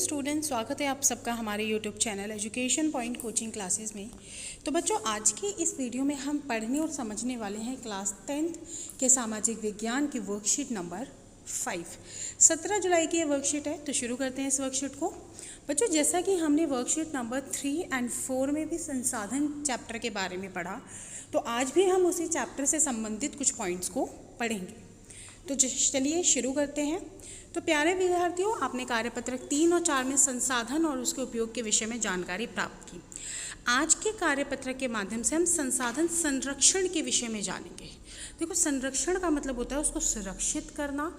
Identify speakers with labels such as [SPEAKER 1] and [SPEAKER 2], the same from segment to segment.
[SPEAKER 1] Student, स्वागत है आप सबका हमारे YouTube channel education point coaching classes में। तो बच्चों, आज की इस वीडियो में हम पढ़ने और समझने वाले हैं क्लास 10th के सामाजिक विज्ञान की वर्कशीट नंबर 5। 17 जुलाई की ये वर्कशीट है, तो शुरू करते हैं इस वर्कशीट को। बच्चों, जैसा कि हमने वर्कशीट नंबर 3 और 4 में भी संसाधन चैप्टर के बारे में पढ़ा, तो आज भी हम उसी चैप्टर से संबंधित कुछ पॉइंट्स को पढ़ेंगे। तो चलिए शुरू करते हैं। तो प्यारे विद्यार्थियों, आपने कार्यपत्रक 3 और 4 में संसाधन और उसके उपयोग के विषय में जानकारी प्राप्त की। आज के कार्यपत्रक के माध्यम से हम संसाधन संरक्षण के विषय में जानेंगे। देखो, संरक्षण का मतलब होता है उसको सुरक्षित करना,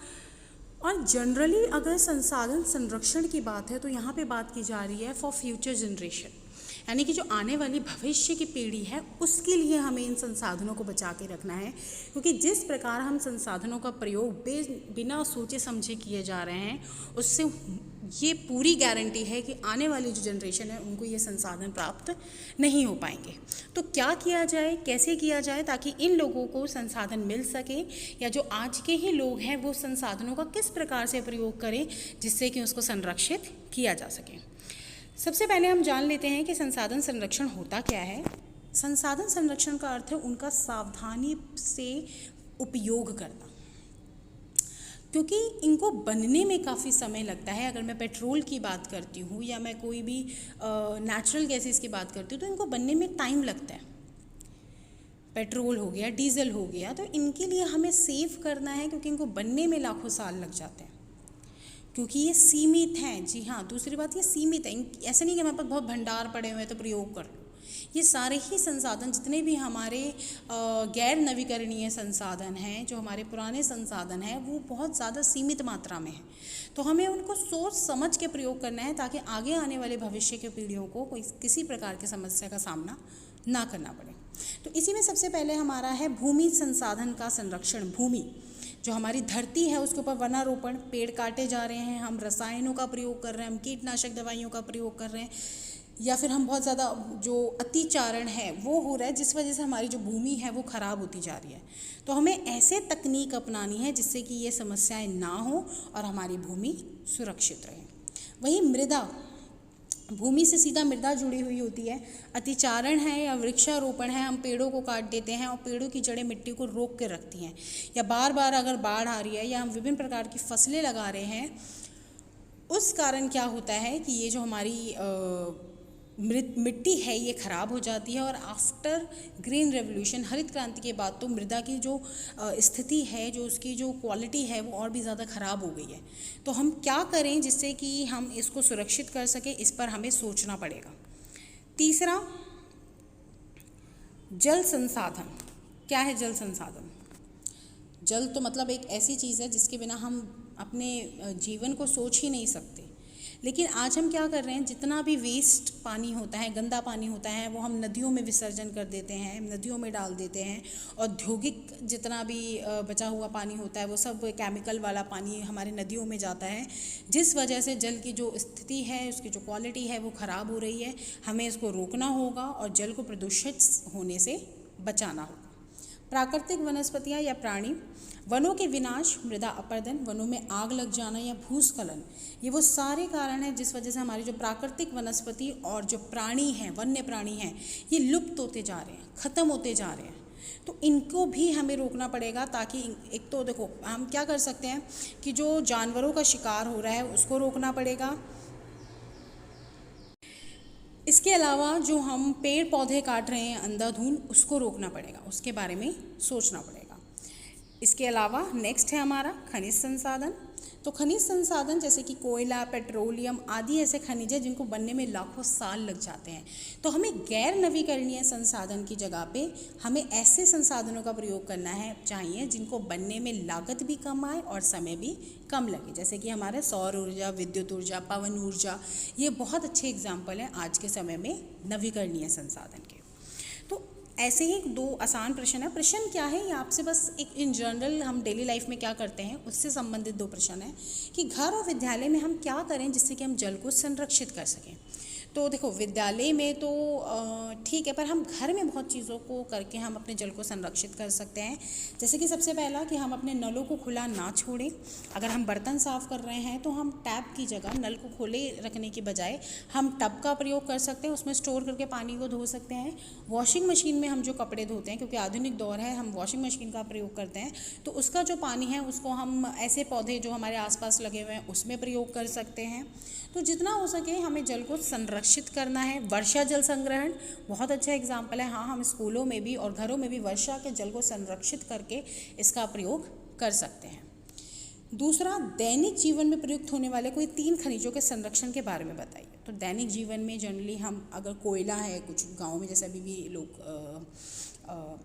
[SPEAKER 1] और जनरली अगर संसाधन संरक्षण की बात है तो यहाँ पे बात की जा रही है फॉर फ्यूचर जनरेशन, यानी कि जो आने वाली भविष्य की पीढ़ी है उसके लिए हमें इन संसाधनों को बचा के रखना है। क्योंकि जिस प्रकार हम संसाधनों का प्रयोग बिना सोचे समझे किए जा रहे हैं, उससे ये पूरी गारंटी है कि आने वाली जो जनरेशन है उनको ये संसाधन प्राप्त नहीं हो पाएंगे। तो क्या किया जाए, कैसे किया जाए ताकि इन लोगों को संसाधन मिल सके, या जो आज के ही लोग हैं वो संसाधनों का किस प्रकार से प्रयोग करें जिससे कि उसको संरक्षित किया जा सके। सबसे पहले हम जान लेते हैं कि संसाधन संरक्षण होता क्या है। संसाधन संरक्षण का अर्थ है उनका सावधानी से उपयोग करना, क्योंकि इनको बनने में काफ़ी समय लगता है। अगर मैं पेट्रोल की बात करती हूँ या मैं कोई भी नेचुरल गैसेस की बात करती हूँ तो इनको बनने में टाइम लगता है। पेट्रोल हो गया, डीजल हो गया, तो इनके लिए हमें सेव करना है, क्योंकि इनको बनने में लाखों साल लग जाते हैं, क्योंकि ये सीमित हैं। जी हाँ, दूसरी बात, ये सीमित है। ऐसा नहीं कि हमारे पास बहुत भंडार पड़े हुए हैं तो प्रयोग कर लो। ये सारे ही संसाधन, जितने भी हमारे गैर नवीकरणीय संसाधन हैं, जो हमारे पुराने संसाधन हैं, वो बहुत ज़्यादा सीमित मात्रा में हैं। तो हमें उनको सोच समझ के प्रयोग करना है ताकि आगे आने वाले भविष्य के पीढ़ियों को कोई किसी प्रकार की समस्या का सामना ना करना पड़े। तो इसी में सबसे पहले हमारा है भूमि संसाधन का संरक्षण। भूमि, जो हमारी धरती है, उसके ऊपर वनारोपण, पेड़ काटे जा रहे हैं, हम रसायनों का प्रयोग कर रहे हैं, हम कीटनाशक दवाइयों का प्रयोग कर रहे हैं, या फिर हम बहुत ज़्यादा जो अतिचारण है वो हो रहा है, जिस वजह से हमारी जो भूमि है वो ख़राब होती जा रही है। तो हमें ऐसे तकनीक अपनानी है जिससे कि ये समस्याएं ना हो और हमारी भूमि सुरक्षित रहे। वहीं मृदा, भूमि से सीधा मृदा जुड़ी हुई होती है। अतिचारण है या वृक्षारोपण है, हम पेड़ों को काट देते हैं और पेड़ों की जड़ें मिट्टी को रोक के रखती हैं, या बार बार अगर बाढ़ आ रही है या हम विभिन्न प्रकार की फसलें लगा रहे हैं, उस कारण क्या होता है कि ये जो हमारी मिट्टी है ये ख़राब हो जाती है। और आफ्टर ग्रीन रेवोल्यूशन, हरित क्रांति के बाद तो मृदा की जो स्थिति है, जो उसकी जो क्वालिटी है वो और भी ज़्यादा ख़राब हो गई है। तो हम क्या करें जिससे कि हम इसको सुरक्षित कर सकें, इस पर हमें सोचना पड़ेगा। तीसरा, जल संसाधन। क्या है जल संसाधन? जल तो मतलब एक ऐसी चीज़ है जिसके बिना हम अपने जीवन को सोच ही नहीं सकते। लेकिन आज हम क्या कर रहे हैं, जितना भी वेस्ट पानी होता है, गंदा पानी होता है, वो हम नदियों में विसर्जन कर देते हैं, नदियों में डाल देते हैं। औद्योगिक जितना भी बचा हुआ पानी होता है वो सब केमिकल वाला पानी हमारे नदियों में जाता है, जिस वजह से जल की जो स्थिति है, उसकी जो क्वालिटी है वो ख़राब हो रही है। हमें इसको रोकना होगा और जल को प्रदूषित होने से बचाना होगा। प्राकृतिक वनस्पतियाँ या प्राणी, वनों के विनाश, मृदा अपरदन, वनों में आग लग जाना या भूस्खलन, ये वो सारे कारण हैं जिस वजह से हमारी जो प्राकृतिक वनस्पति और जो प्राणी हैं, वन्य प्राणी हैं, ये लुप्त होते जा रहे हैं, ख़त्म होते जा रहे हैं। तो इनको भी हमें रोकना पड़ेगा, ताकि एक तो देखो हम क्या कर सकते हैं कि जो जानवरों का शिकार हो रहा है उसको रोकना पड़ेगा। इसके अलावा जो हम पेड़ पौधे काट रहे हैं अंधाधुंध, उसको रोकना पड़ेगा, उसके बारे में सोचना पड़ेगा। इसके अलावा नेक्स्ट है हमारा खनिज संसाधन। तो खनिज संसाधन जैसे कि कोयला, पेट्रोलियम आदि ऐसे खनिज हैं जिनको बनने में लाखों साल लग जाते हैं। तो हमें गैर नवीकरणीय संसाधन की जगह पे हमें ऐसे संसाधनों का प्रयोग करना है चाहिए जिनको बनने में लागत भी कम आए और समय भी कम लगे। जैसे कि हमारे सौर ऊर्जा, विद्युत ऊर्जा, पवन ऊर्जा, ये बहुत अच्छे एग्जाम्पल हैं आज के समय में नवीकरणीय संसाधन के। तो ऐसे ही 2 आसान प्रश्न है। प्रश्न क्या है, ये आपसे बस एक इन जनरल हम डेली लाइफ में क्या करते हैं उससे संबंधित 2 प्रश्न हैं कि घर और विद्यालय में हम क्या करें जिससे कि हम जल को संरक्षित कर सकें। तो देखो विद्यालय में तो ठीक है, पर हम घर में बहुत चीज़ों को करके हम अपने जल को संरक्षित कर सकते हैं। जैसे कि सबसे पहला कि हम अपने नलों को खुला ना छोड़ें। अगर हम बर्तन साफ़ कर रहे हैं तो हम टैप की जगह नल को खोले रखने की बजाय हम टब का प्रयोग कर सकते हैं, उसमें स्टोर करके पानी को धो सकते हैं। वॉशिंग मशीन में हम जो कपड़े धोते हैं, क्योंकि आधुनिक दौर है, हम वॉशिंग मशीन का प्रयोग करते हैं, तो उसका जो पानी है उसको हम ऐसे पौधे जो हमारे आसपास लगे हुए हैं उसमें प्रयोग कर सकते हैं। तो जितना हो सके हमें जल को संरक्षित करना है। वर्षा जल संग्रहण बहुत अच्छा एग्जाम्पल है। हाँ, हम स्कूलों में भी और घरों में भी वर्षा के जल को संरक्षित करके इसका प्रयोग कर सकते हैं। दूसरा, दैनिक जीवन में प्रयुक्त होने वाले कोई 3 खनिजों के संरक्षण के बारे में बताइए। तो दैनिक जीवन में जनरली हम अगर कोयला है, कुछ गाँव में जैसे अभी भी लोग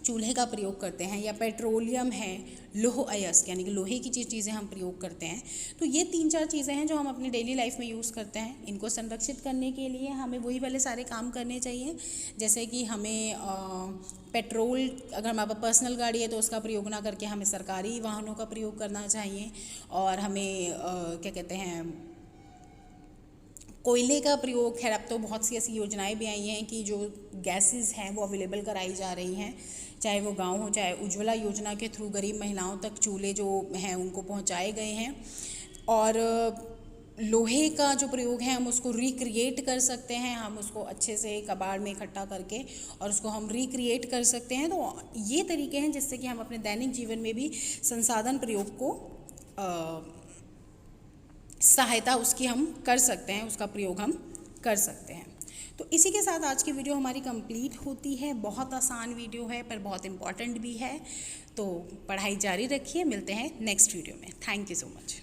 [SPEAKER 1] चूल्हे का प्रयोग करते हैं, या पेट्रोलियम है, लोह अयस्क यानी कि लोहे की चीज़ें हम प्रयोग करते हैं। तो ये 3-4 चीज़ें हैं जो हम अपनी डेली लाइफ में यूज़ करते हैं। इनको संरक्षित करने के लिए हमें वही वाले सारे काम करने चाहिए, जैसे कि हमें पेट्रोल, अगर हमारे पास पर्सनल गाड़ी है तो उसका प्रयोग ना करके हमें सरकारी वाहनों का प्रयोग करना चाहिए। और हमें क्या कहते हैं, कोयले का प्रयोग, खैर अब तो बहुत सी ऐसी योजनाएं भी आई हैं कि जो गैसेस हैं वो अवेलेबल कराई जा रही हैं, चाहे वो गांव हो, चाहे उज्ज्वला योजना के थ्रू गरीब महिलाओं तक चूल्हे जो हैं उनको पहुंचाए गए हैं। और लोहे का जो प्रयोग है हम उसको रिक्रिएट कर सकते हैं, हम उसको अच्छे से कबाड़ में इकट्ठा करके और उसको हम रिक्रिएट कर सकते हैं। तो ये तरीके हैं जिससे कि हम अपने दैनिक जीवन में भी संसाधन प्रयोग को सहायता उसकी हम कर सकते हैं, उसका प्रयोग हम कर सकते हैं। तो इसी के साथ आज की वीडियो हमारी कंप्लीट होती है। बहुत आसान वीडियो है पर बहुत इम्पॉर्टेंट भी है। तो पढ़ाई जारी रखिए, मिलते हैं नेक्स्ट वीडियो में। Thank you so much.